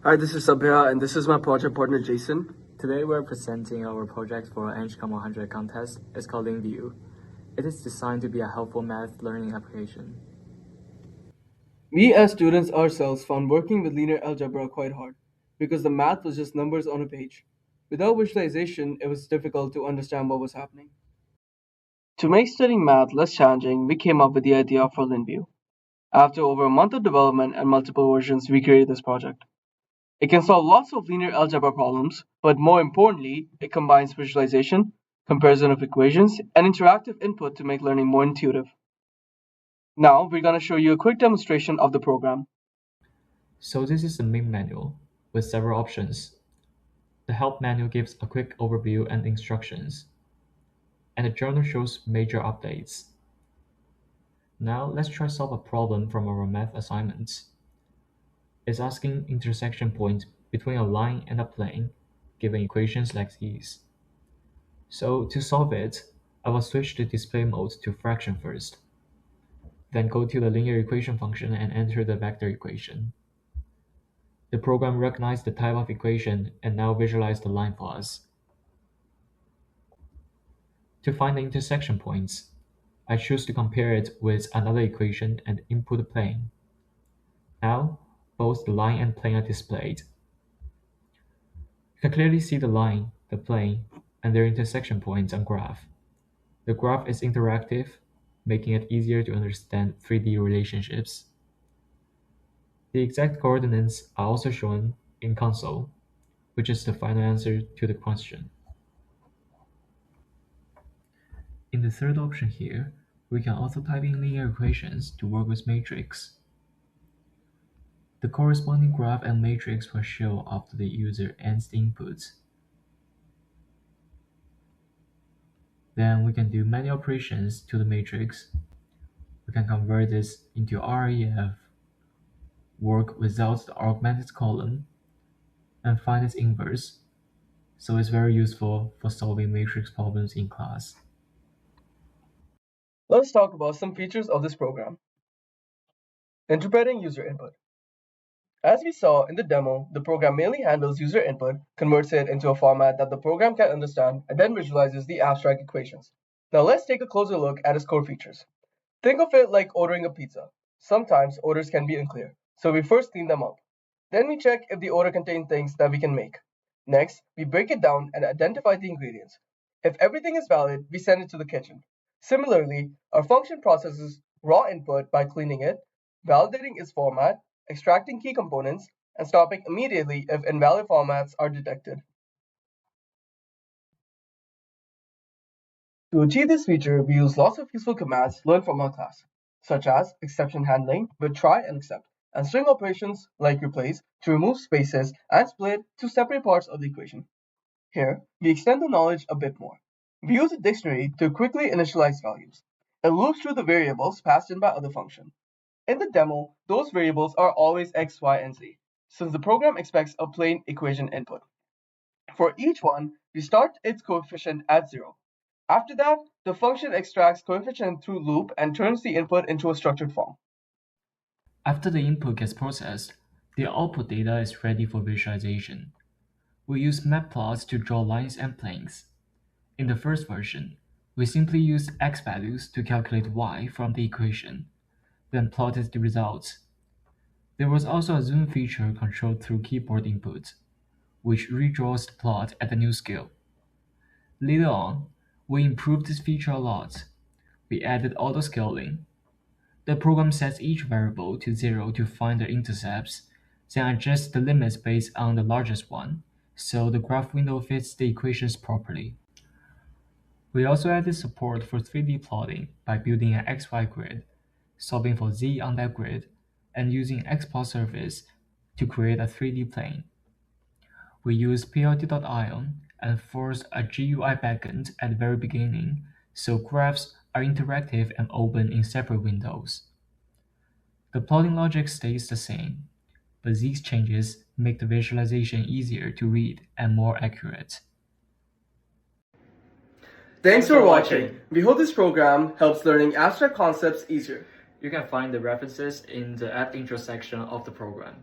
Hi, this is Sabhya, and this is my project partner, Jason. Today we're presenting our project for ENCMP 100 contest. It's called LinView. It is designed to be a helpful math learning application. We as students ourselves found working with linear algebra quite hard because the math was just numbers on a page. Without visualization, it was difficult to understand what was happening. To make studying math less challenging, we came up with the idea for LinView. After over a month of development and multiple versions, we created this project. It can solve lots of linear algebra problems, but more importantly, it combines visualization, comparison of equations, and interactive input to make learning more intuitive. Now, we're going to show you a quick demonstration of the program. So this is the main manual with several options. The help menu gives a quick overview and instructions. And the journal shows major updates. Now let's try solve a problem from our math assignments. It's asking intersection point between a line and a plane, given equations like these. So to solve it, I will switch the display mode to fraction first. Then go to the linear equation function and enter the vector equation. The program recognized the type of equation and now visualize the line for us. To find the intersection points, I choose to compare it with another equation and input the plane. Now, both the line and plane are displayed. You can clearly see the line, the plane, and their intersection points on graph. The graph is interactive, making it easier to understand 3D relationships. The exact coordinates are also shown in console, which is the final answer to the question. In the third option here, we can also type in linear equations to work with matrix. The corresponding graph and matrix will show after the user enters the inputs. Then we can do many operations to the matrix. We can convert this into REF, work without the augmented column, and find its inverse. So it's very useful for solving matrix problems in class. Let's talk about some features of this program. Interpreting user input. As we saw in the demo, the program mainly handles user input, converts it into a format that the program can understand, and then visualizes the abstract equations. Now let's take a closer look at its core features. Think of it like ordering a pizza. Sometimes orders can be unclear, so we first clean them up. Then we check if the order contains things that we can make. Next, we break it down and identify the ingredients. If everything is valid, we send it to the kitchen. Similarly, our function processes raw input by cleaning it, validating its format, extracting key components, and stopping immediately if invalid formats are detected. To achieve this feature, we use lots of useful commands learned from our class, such as exception handling with try and except, and string operations like replace to remove spaces and split to separate parts of the equation. Here, we extend the knowledge a bit more. We use a dictionary to quickly initialize values. It loops through the variables passed in by other functions. In the demo, those variables are always x, y, and z, since the program expects a plain equation input. For each one, we start its coefficient at 0. After that, the function extracts coefficient through loop and turns the input into a structured form. After the input gets processed, the output data is ready for visualization. We use matplots to draw lines and planes. In the first version, we simply used x values to calculate y from the equation, then plotted the results. There was also a zoom feature controlled through keyboard input, which redraws the plot at a new scale. Later on, we improved this feature a lot. We added auto-scaling. The program sets each variable to 0 to find the intercepts, then adjusts the limits based on the largest one, so the graph window fits the equations properly. We also added support for 3D plotting by building an XY grid, solving for Z on that grid, and using XPlot service to create a 3D plane. We used plt.ion and forced a GUI backend at the very beginning, so graphs are interactive and open in separate windows. The plotting logic stays the same, but these changes make the visualization easier to read and more accurate. Thanks for watching. We hope this program helps learning abstract concepts easier. You can find the references in the Add Intro section of the program.